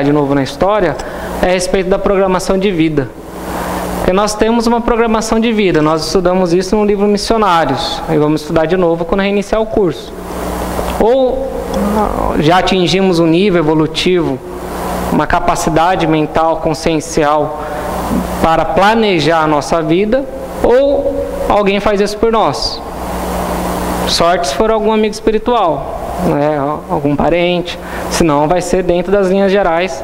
de novo na história, é a respeito da programação de vida. Porque nós temos uma programação de vida, nós estudamos isso no livro Missionários, e vamos estudar de novo quando reiniciar o curso. Ou já atingimos um nível evolutivo, uma capacidade mental, consciencial para planejar a nossa vida, ou alguém faz isso por nós. Sorte se for algum amigo espiritual, né? Algum parente, senão vai ser dentro das linhas gerais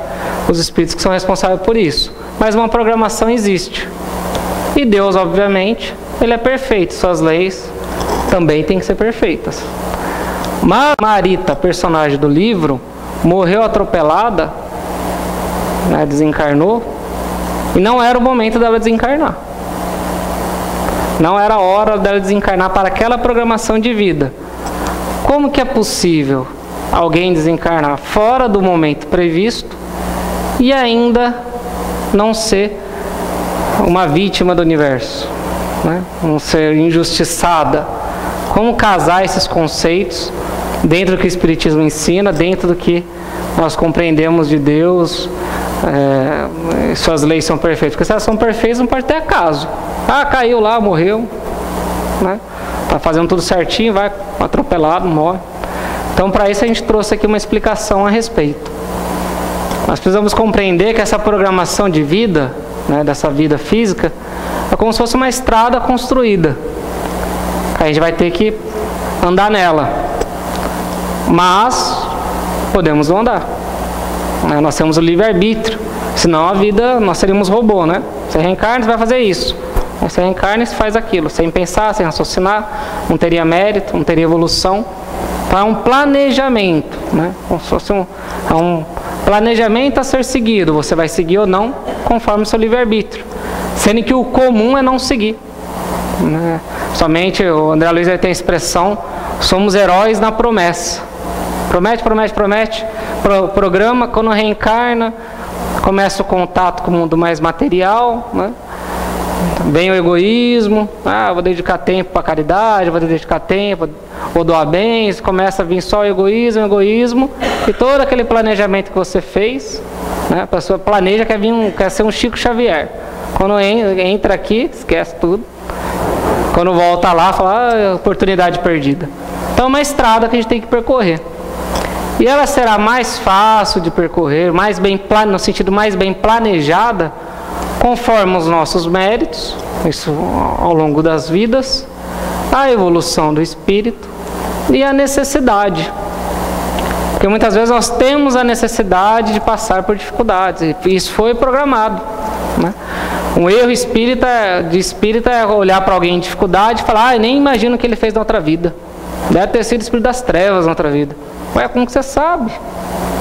os espíritos que são responsáveis por isso. Mas uma programação existe. E Deus, obviamente, Ele é perfeito, suas leis também têm que ser perfeitas. Marita, personagem do livro, morreu atropelada, né, desencarnou, e não era o momento dela desencarnar. Não era a hora dela desencarnar para aquela programação de vida. Como que é possível alguém desencarnar fora do momento previsto e ainda não ser uma vítima do universo, né? Não ser injustiçada? Como casar esses conceitos dentro do que o Espiritismo ensina, dentro do que nós compreendemos de Deus? Suas leis são perfeitas. Porque se elas são perfeitas, não pode ter acaso. Ah, caiu lá, morreu, né? Tá fazendo tudo certinho, vai atropelado, morre. Então, para isso a gente trouxe aqui uma explicação a respeito. Nós precisamos compreender que essa programação de vida, né, dessa vida física, é como se fosse uma estrada construída. A gente vai ter que andar nela. Mas podemos não andar. Nós temos o livre-arbítrio. Senão a vida, nós seríamos robô, né? Você reencarna, você vai fazer isso. Você reencarna e você faz aquilo. Sem pensar, sem raciocinar, não teria mérito, não teria evolução. Então é um planejamento, né? Como se fosse um planejamento a ser seguido. Você vai seguir ou não, conforme o seu livre-arbítrio. Sendo que o comum é não seguir, né? Somente o André Luiz tem a expressão: somos heróis na promessa. Promete, promete, promete. Programa, quando reencarna, começa o contato com o mundo mais material, né? Vem o egoísmo. Vou dedicar tempo para caridade, vou dedicar tempo, vou doar bens. Começa a vir só o egoísmo, e todo aquele planejamento que você fez, né? A pessoa planeja, quer ser um Chico Xavier. Quando entra aqui, esquece tudo. Quando volta lá, fala, oportunidade perdida. Então é uma estrada que a gente tem que percorrer. E ela será mais fácil de percorrer, no sentido mais bem planejada, conforme os nossos méritos, isso ao longo das vidas, a evolução do espírito e a necessidade. Porque muitas vezes nós temos a necessidade de passar por dificuldades, e isso foi programado, né? Um erro de espírita é olhar para alguém em dificuldade e falar: eu nem imagino o que ele fez na outra vida. Deve ter sido espírito das trevas na outra vida. Ué, como que você sabe?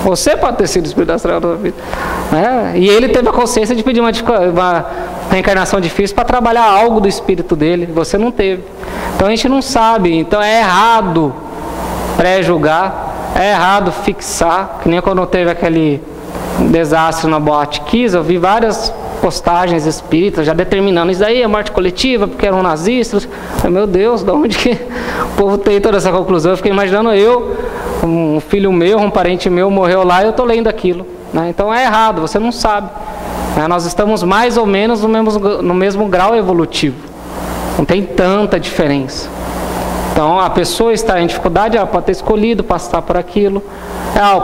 Você pode ter sido espírito das trevas na outra vida, né? E ele teve a consciência de pedir uma reencarnação difícil para trabalhar algo do espírito dele. Você não teve. Então a gente não sabe. Então é errado pré-julgar, é errado fixar. Que nem quando teve aquele desastre na Boate Kiss, eu vi várias postagens espíritas já determinando: isso aí é morte coletiva porque eram nazistas. Meu Deus, de onde que o povo tem toda essa conclusão? Eu fiquei imaginando um filho meu, um parente meu morreu lá e eu estou lendo aquilo, né? Então é errado, você não sabe, né? Nós estamos mais ou menos no mesmo grau evolutivo, não tem tanta diferença. Então a pessoa está em dificuldade, ela pode ter escolhido passar por aquilo,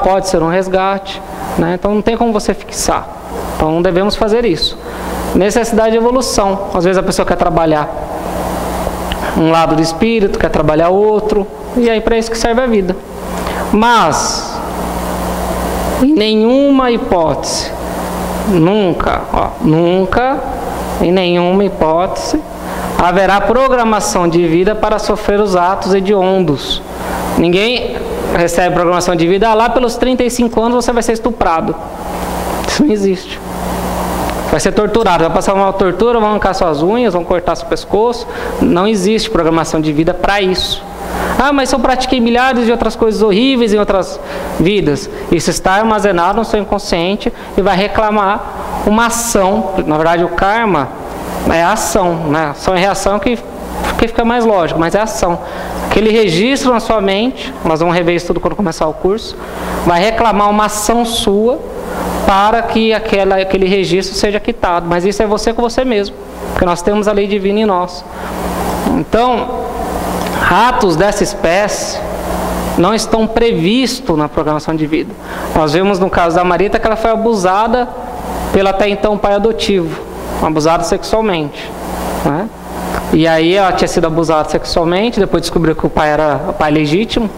pode ser um resgate, né? Então não tem como você fixar. Então não devemos fazer isso. Necessidade de evolução. Às vezes a pessoa quer trabalhar um lado do espírito, quer trabalhar outro, e aí para isso que serve a vida. Mas em nenhuma hipótese, nunca, em nenhuma hipótese, haverá programação de vida para sofrer os atos hediondos. Ninguém recebe programação de vida: lá pelos 35 anos você vai ser estuprado. Isso não existe. Vai ser torturado, vai passar uma tortura, vão arrancar suas unhas, vão cortar seu pescoço. Não existe programação de vida para isso. Mas eu pratiquei milhares de outras coisas horríveis em outras vidas. Isso está armazenado no seu inconsciente e vai reclamar uma ação. Na verdade, o karma é a ação, né? Ação e reação que fica mais lógico, mas é ação. Aquele registro na sua mente, nós vamos rever isso tudo quando começar o curso, vai reclamar uma ação sua para que aquele registro seja quitado. Mas isso é você com você mesmo, porque nós temos a lei divina em nós. Então, atos dessa espécie não estão previstos na programação de vida. Nós vimos no caso da Marita que ela foi abusada pelo até então pai adotivo, abusada sexualmente, né? E aí ela tinha sido abusada sexualmente, depois descobriu que o pai era o pai legítimo,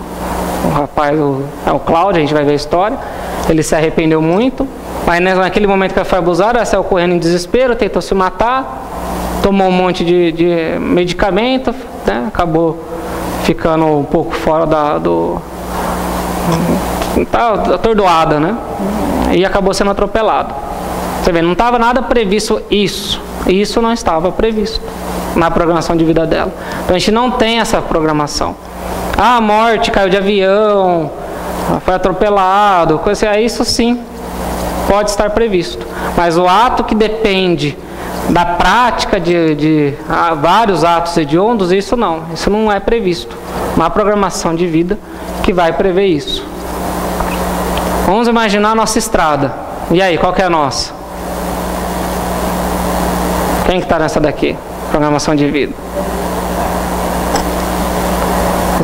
o rapaz, o Cláudio, a gente vai ver a história. Ele se arrependeu muito, mas naquele momento que ela foi abusada, ela saiu correndo em desespero, tentou se matar, tomou um monte de medicamento, né? Acabou ficando um pouco fora tá atordoada, né? E acabou sendo atropelado. Você vê, não estava nada previsto isso. Isso não estava previsto na programação de vida dela. Então a gente não tem essa programação. Ah, a morte, caiu de avião, foi atropelado, coisa assim, isso sim pode estar previsto. Mas o ato que depende da prática de vários atos hediondos, isso não é previsto. Uma programação de vida que vai prever isso. Vamos imaginar a nossa estrada. E aí, qual que é a nossa? Quem que está nessa daqui? Programação de vida.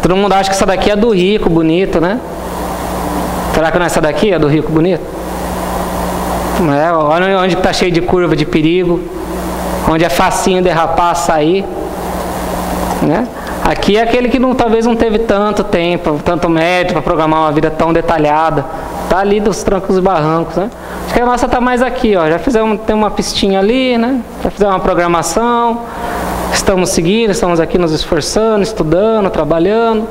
Todo mundo acha que essa daqui é do rico, bonito, né? Será que não é essa daqui? É do rico, bonito? Não é? Olha onde está cheio de curva, de perigo. Onde é facinho derrapar, sair. Né? Aqui é aquele que talvez não teve tanto tempo, tanto mérito para programar uma vida tão detalhada. Está ali dos trancos e barrancos, né? Acho que a nossa está mais aqui, ó. Já fizemos, tem uma pistinha ali, né? Já fizemos uma programação. Estamos seguindo, estamos aqui nos esforçando, estudando, trabalhando.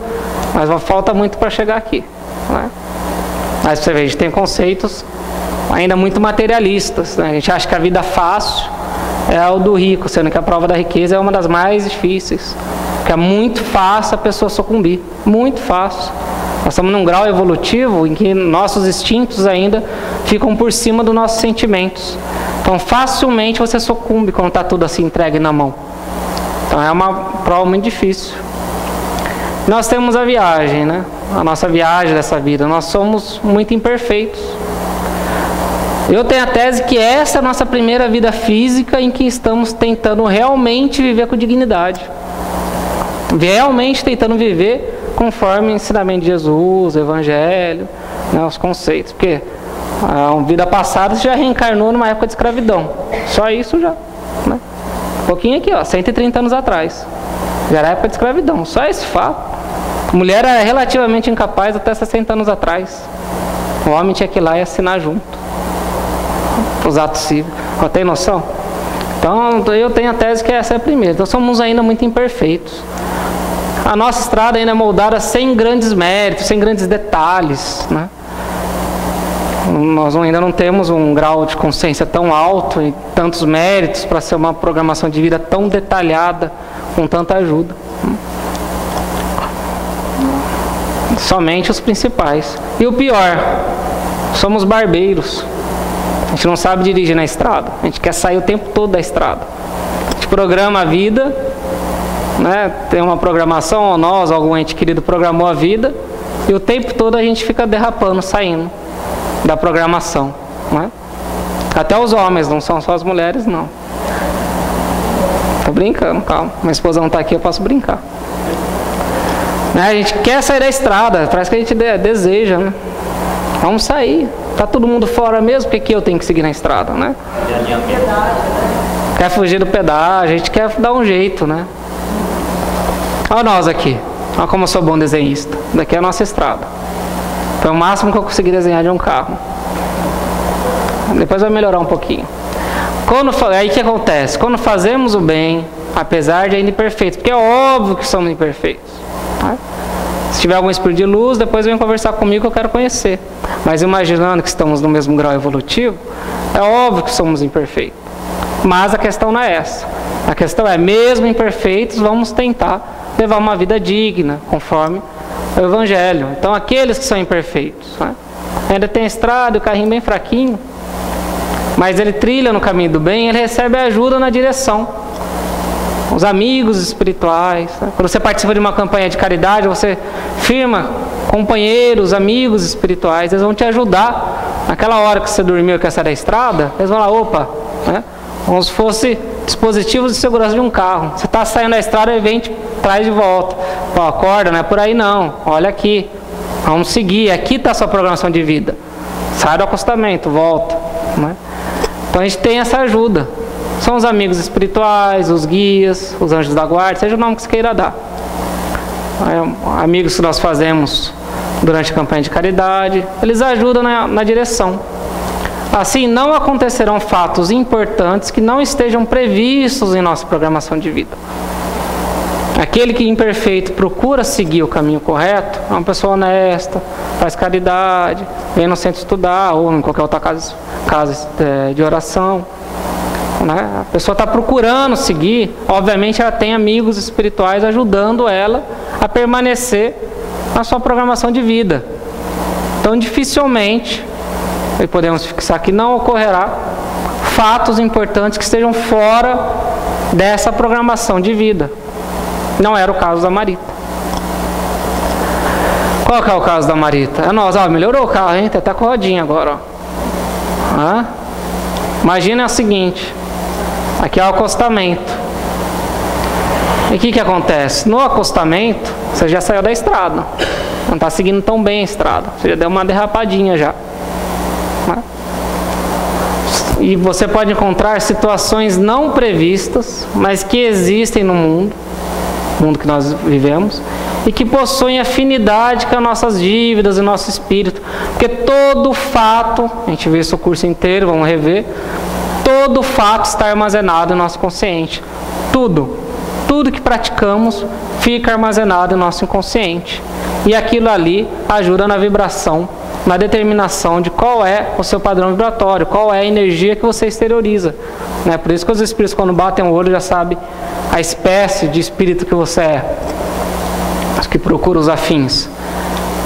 Mas falta muito para chegar aqui, né? Mas você vê, a gente tem conceitos ainda muito materialistas, né? A gente acha que a vida fácil é o do rico, sendo que a prova da riqueza é uma das mais difíceis. Porque é muito fácil a pessoa sucumbir. Muito fácil. Nós estamos num grau evolutivo em que nossos instintos ainda ficam por cima dos nossos sentimentos. Então facilmente você sucumbe quando está tudo assim entregue na mão. Então é uma prova muito difícil. Nós temos a viagem, né? A nossa viagem dessa vida. Nós somos muito imperfeitos. Eu tenho a tese que essa é a nossa primeira vida física em que estamos tentando realmente viver com dignidade. Realmente tentando viver conforme o ensinamento de Jesus, o Evangelho, né, os conceitos. Porque a vida passada você já reencarnou numa época de escravidão. Só isso já. Né? Um pouquinho aqui, ó, 130 anos atrás. Já era época de escravidão. Só esse fato. A mulher era relativamente incapaz até 60 anos atrás. O homem tinha que ir lá e assinar junto. Os atos cívicos. Tem noção? Então eu tenho a tese que essa é a primeira. Então somos ainda muito imperfeitos. A nossa estrada ainda é moldada sem grandes méritos, sem grandes detalhes, né? Nós ainda não temos um grau de consciência tão alto e tantos méritos para ser uma programação de vida tão detalhada, com tanta ajuda. Somente os principais. E o pior, somos barbeiros. A gente não sabe dirigir na estrada. A gente quer sair o tempo todo da estrada. A gente programa a vida, né? Tem uma programação, ou nós, algum ente querido programou a vida, e o tempo todo a gente fica derrapando, saindo da programação, né? Até os homens, não são só as mulheres, não. Tô brincando, calma. Minha esposa não está aqui, eu posso brincar. Né? A gente quer sair da estrada, parece que a gente deseja, né? Vamos sair. Tá todo mundo fora mesmo, por que eu tenho que seguir na estrada, né? Quer fugir do pedágio, a gente quer dar um jeito, né? Olha nós aqui. Olha como eu sou bom desenhista. Daqui é a nossa estrada. Foi o máximo que eu consegui desenhar de um carro. Depois vai melhorar um pouquinho. Aí o que acontece? Quando fazemos o bem, apesar de ainda imperfeitos, porque é óbvio que somos imperfeitos, né? Se tiver algum espírito de luz, depois vem conversar comigo que eu quero conhecer. Mas imaginando que estamos no mesmo grau evolutivo, é óbvio que somos imperfeitos. Mas a questão não é essa. A questão é, mesmo imperfeitos, vamos tentar levar uma vida digna, conforme o Evangelho. Então, aqueles que são imperfeitos, né? Ainda tem a estrada, o carrinho bem fraquinho, mas ele trilha no caminho do bem, ele recebe ajuda na direção. Os amigos espirituais, né? Quando você participa de uma campanha de caridade, você firma companheiros, amigos espirituais, eles vão te ajudar naquela hora que você dormiu e quer sair da estrada, eles vão lá, opa, né? Como se fosse dispositivos de segurança de um carro. Você está saindo da estrada e vem, traz de volta. Pô, acorda, não é por aí não, olha aqui, vamos seguir, aqui está a sua programação de vida. Sai do acostamento, volta, né? Então a gente tem essa ajuda. São os amigos espirituais, os guias, os anjos da guarda, seja o nome que você queira dar. Amigos que nós fazemos durante a campanha de caridade, eles ajudam na direção. Assim, não acontecerão fatos importantes que não estejam previstos em nossa programação de vida. Aquele que imperfeito procura seguir o caminho correto é uma pessoa honesta, faz caridade, vem no centro estudar ou em qualquer outra casa de oração, né? A pessoa está procurando seguir, obviamente ela tem amigos espirituais ajudando ela a permanecer na sua programação de vida. Então dificilmente, e podemos fixar que não ocorrerá fatos importantes que estejam fora dessa programação de vida. Não era o caso da Marita. Qual que é o caso da Marita? É nós, melhorou o carro, hein? Tá até com rodinha agora, ó. Imagina o seguinte, aqui é o acostamento. E o que acontece? No acostamento, você já saiu da estrada. Não está seguindo tão bem a estrada. Você já deu uma derrapadinha já. Né? E você pode encontrar situações não previstas, mas que existem no mundo que nós vivemos, e que possuem afinidade com as nossas dívidas e nosso espírito. Porque todo fato, a gente vê isso o curso inteiro, vamos rever, todo fato está armazenado no nosso consciente. Tudo que praticamos fica armazenado no nosso inconsciente. E aquilo ali ajuda na vibração, na determinação de qual é o seu padrão vibratório, qual é a energia que você exterioriza. Né? Por isso que os espíritos, quando batem o olho, já sabem a espécie de espírito que você é. Os que procuram os afins.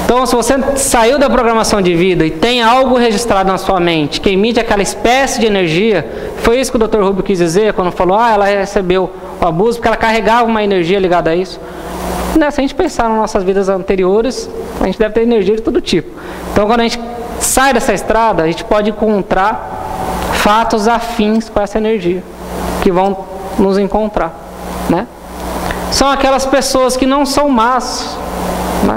Então, se você saiu da programação de vida e tem algo registrado na sua mente que emite aquela espécie de energia, foi isso que o Dr. Rubio quis dizer quando falou, ela recebeu o abuso porque ela carregava uma energia ligada a isso. Né? Se a gente pensar nas nossas vidas anteriores, a gente deve ter energia de todo tipo. Então, quando a gente sai dessa estrada, a gente pode encontrar fatos afins com essa energia, que vão nos encontrar. Né? São aquelas pessoas que não são más.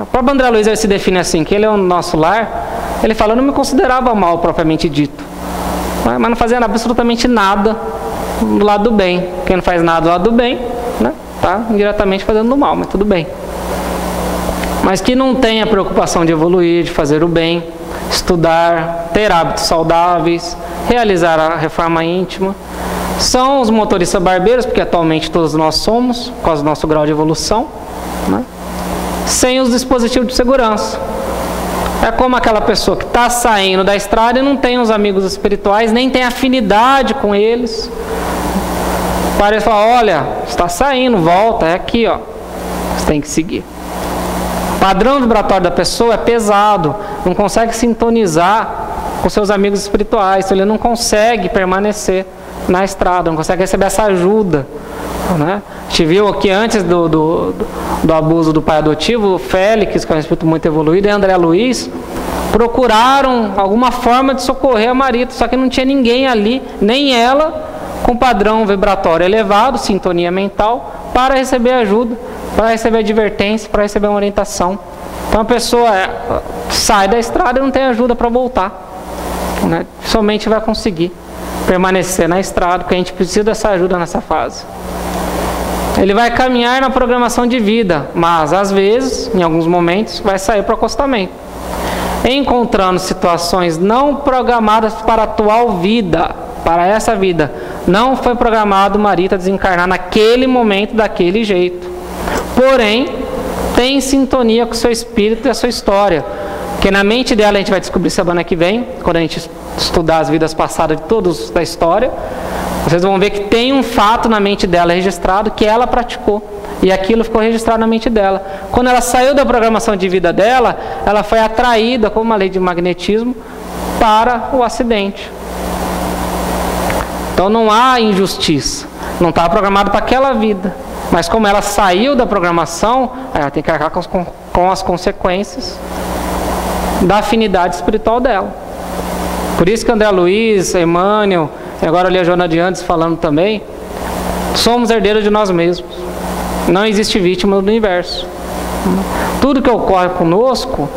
O próprio André Luiz se define assim, que ele é o nosso lar. Ele fala, eu não me considerava mal propriamente dito, mas não fazia absolutamente nada do lado do bem. Quem não faz nada do lado do bem, né, está indiretamente fazendo do mal, mas tudo bem. Mas que não tem a preocupação de evoluir, de fazer o bem, estudar, ter hábitos saudáveis, realizar a reforma íntima. São os motoristas barbeiros, porque atualmente todos nós somos, por causa do nosso grau de evolução, né? Sem os dispositivos de segurança. É como aquela pessoa que está saindo da estrada e não tem os amigos espirituais, nem tem afinidade com eles. Para ele falar, olha, está saindo, volta, é aqui, ó. Você tem que seguir. O padrão vibratório da pessoa é pesado, não consegue sintonizar com seus amigos espirituais, então ele não consegue permanecer na estrada, não consegue receber essa ajuda. Né? A gente viu aqui antes do abuso do pai adotivo, o Félix, que é um espírito muito evoluído, e André Luiz procuraram alguma forma de socorrer a Marita, só que não tinha ninguém ali, nem ela, com padrão vibratório elevado, sintonia mental, para receber ajuda, para receber advertência, para receber uma orientação. Então a pessoa sai da estrada e não tem ajuda para voltar, né? Somente vai conseguir permanecer na estrada, porque a gente precisa dessa ajuda nessa fase. Ele vai caminhar na programação de vida, mas às vezes, em alguns momentos, vai sair para o acostamento, encontrando situações não programadas para a atual vida, para essa vida. Não foi programado Marita desencarnar naquele momento, daquele jeito. Porém, tem sintonia com o seu espírito e a sua história. Porque na mente dela, a gente vai descobrir semana que vem, quando a gente estudar as vidas passadas de todos da história, vocês vão ver que tem um fato na mente dela registrado que ela praticou. E aquilo ficou registrado na mente dela. Quando ela saiu da programação de vida dela, ela foi atraída, como uma lei de magnetismo, para o acidente. Então não há injustiça. Não estava programado para aquela vida. Mas como ela saiu da programação, ela tem que arcar com as consequências da afinidade espiritual dela. Por isso que André Luiz, Emmanuel, e agora ali a Joana de Andes falando também, somos herdeiros de nós mesmos. Não existe vítima do universo. Tudo que ocorre conosco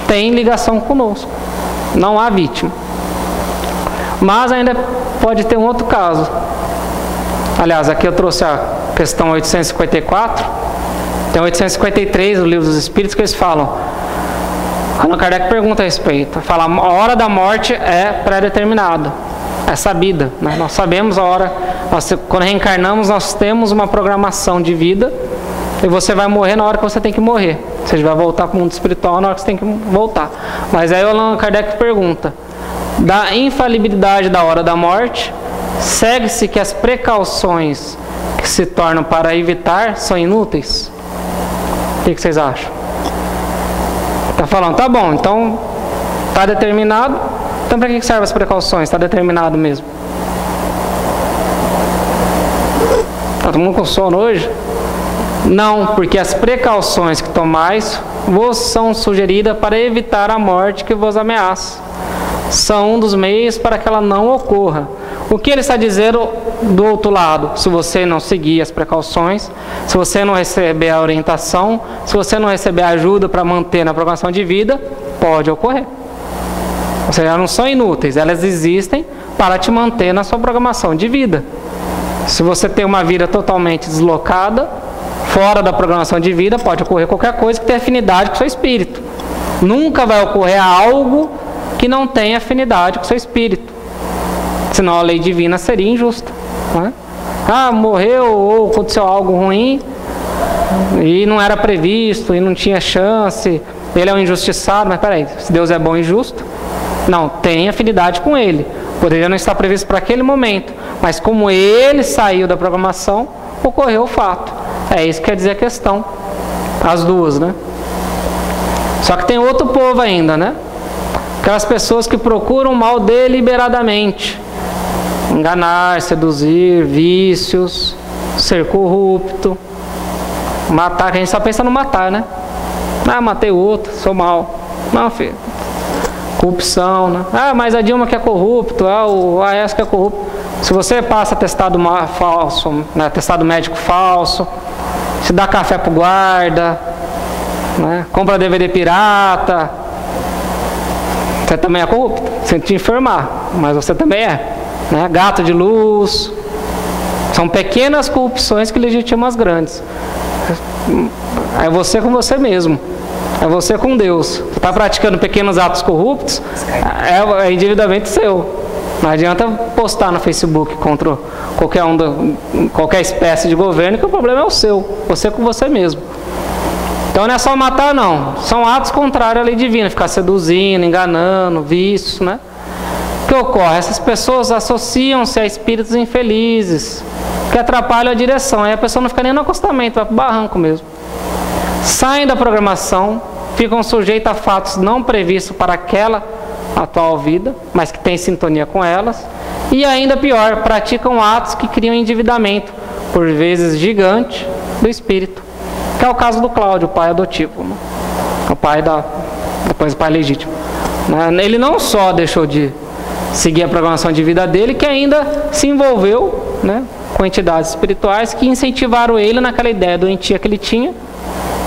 tem ligação conosco. Não há vítima. Mas ainda pode ter um outro caso. Aliás, aqui eu trouxe a questão 854. Tem 853 do Livro dos Espíritos que eles falam. Allan Kardec pergunta a respeito. Fala, a hora da morte é pré-determinada. É sabida. Né? Nós sabemos a hora. Quando reencarnamos, nós temos uma programação de vida. E você vai morrer na hora que você tem que morrer. Você vai voltar para o mundo espiritual na hora que você tem que voltar. Mas aí o Allan Kardec pergunta. Da infalibilidade da hora da morte, segue-se que as precauções que se tornam para evitar são inúteis? O que vocês acham? Está falando, tá bom, então está determinado, então para que servem as precauções? Está determinado mesmo. Está todo mundo com sono hoje? Não, porque as precauções que tomais vos são sugeridas para evitar a morte que vos ameaça. São um dos meios para que ela não ocorra. O que ele está dizendo do outro lado? Se você não seguir as precauções, se você não receber a orientação, se você não receber ajuda para manter na programação de vida, pode ocorrer. Ou seja, elas não são inúteis, elas existem para te manter na sua programação de vida. Se você tem uma vida totalmente deslocada, fora da programação de vida, pode ocorrer qualquer coisa que tenha afinidade com o seu espírito. Nunca vai ocorrer algo que não tem afinidade com o seu espírito. Senão a lei divina seria injusta. Né? Ah, morreu ou aconteceu algo ruim e não era previsto e não tinha chance, ele é um injustiçado, mas peraí, se Deus é bom e justo? Não, tem afinidade com ele. Poderia não estar previsto para aquele momento, mas como ele saiu da programação, ocorreu o fato. É isso que quer dizer a questão. As duas, né? Só que tem outro povo ainda, né? Aquelas pessoas que procuram o mal deliberadamente. Enganar, seduzir, vícios, ser corrupto, matar, que a gente só pensa no matar, né? Ah, matei outro, sou mal. Não, filho. Corrupção, né? Ah, mas a Dilma que é corrupto, o AES que é corrupto. Se você passa atestado falso, né? Atestado médico falso, se dá café pro guarda, né? Compra DVD pirata, você também é corrupto, sem te informar, mas você também é. Né? Gato de luz. São pequenas corrupções que legitimam as grandes. É você com você mesmo. É você com Deus. Você está praticando pequenos atos corruptos, é endividamento seu. Não adianta postar no Facebook contra qualquer espécie de governo, que o problema é o seu. Você com você mesmo. Então não é só matar, não. São atos contrários à lei divina. Ficar seduzindo, enganando, vícios, né? O que ocorre? Essas pessoas associam-se a espíritos infelizes, que atrapalham a direção. Aí a pessoa não fica nem no acostamento, vai para o barranco mesmo. Saem da programação, ficam sujeitos a fatos não previstos para aquela atual vida, mas que tem sintonia com elas. E ainda pior, praticam atos que criam endividamento, por vezes gigante, do espírito. Que é o caso do Cláudio, o pai adotivo, né? O pai depois o pai legítimo. Ele não só deixou de seguir a programação de vida dele, que ainda se envolveu, né, com entidades espirituais que incentivaram ele naquela ideia doentia que ele tinha,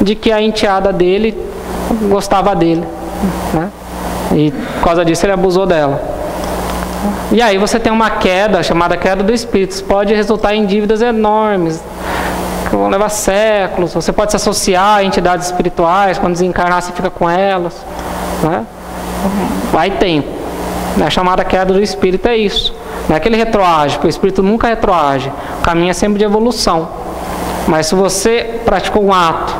de que a enteada dele gostava dele, né? E por causa disso ele abusou dela. E aí você tem uma queda, chamada queda do espírito. Isso pode resultar em dívidas enormes, que vão levar séculos. Você pode se associar a entidades espirituais, quando desencarnar você fica com elas, né? Vai tempo. A chamada queda do espírito é isso. Não é que ele retroage, porque o espírito nunca retroage. O caminho é sempre de evolução. Mas se você praticou um ato,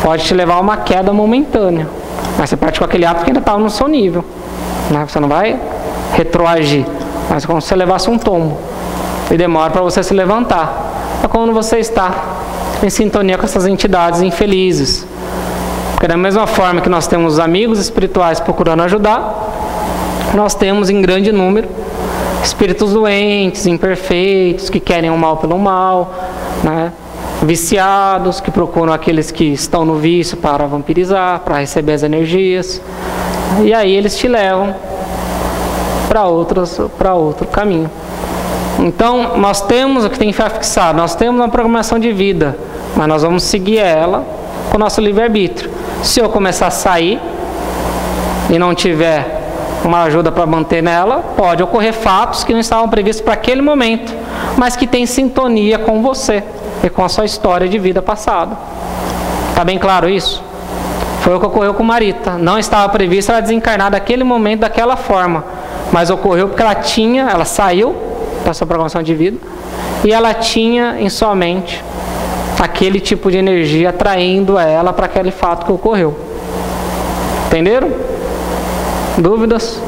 pode te levar a uma queda momentânea. Mas você praticou aquele ato que ainda estava no seu nível, né? Você não vai retroagir. Mas como se você levasse um tombo e demora para você se levantar. É quando você está em sintonia com essas entidades infelizes. Porque da mesma forma que nós temos amigos espirituais procurando ajudar, nós temos em grande número espíritos doentes, imperfeitos, que querem o mal pelo mal, né? Viciados, que procuram aqueles que estão no vício para vampirizar, para receber as energias. E aí eles te levam para outro caminho. Então, nós temos o que tem que ficar fixado, nós temos uma programação de vida, mas nós vamos seguir ela com o nosso livre-arbítrio. Se eu começar a sair e não tiver uma ajuda para manter nela, pode ocorrer fatos que não estavam previstos para aquele momento, mas que tem sintonia com você e com a sua história de vida passada. Está bem claro isso? Foi o que ocorreu com Marita. Não estava previsto ela desencarnar daquele momento, daquela forma, mas ocorreu porque ela saiu da sua programação de vida e ela tinha em sua mente aquele tipo de energia atraindo ela para aquele fato que ocorreu. Entenderam? Dúvidas?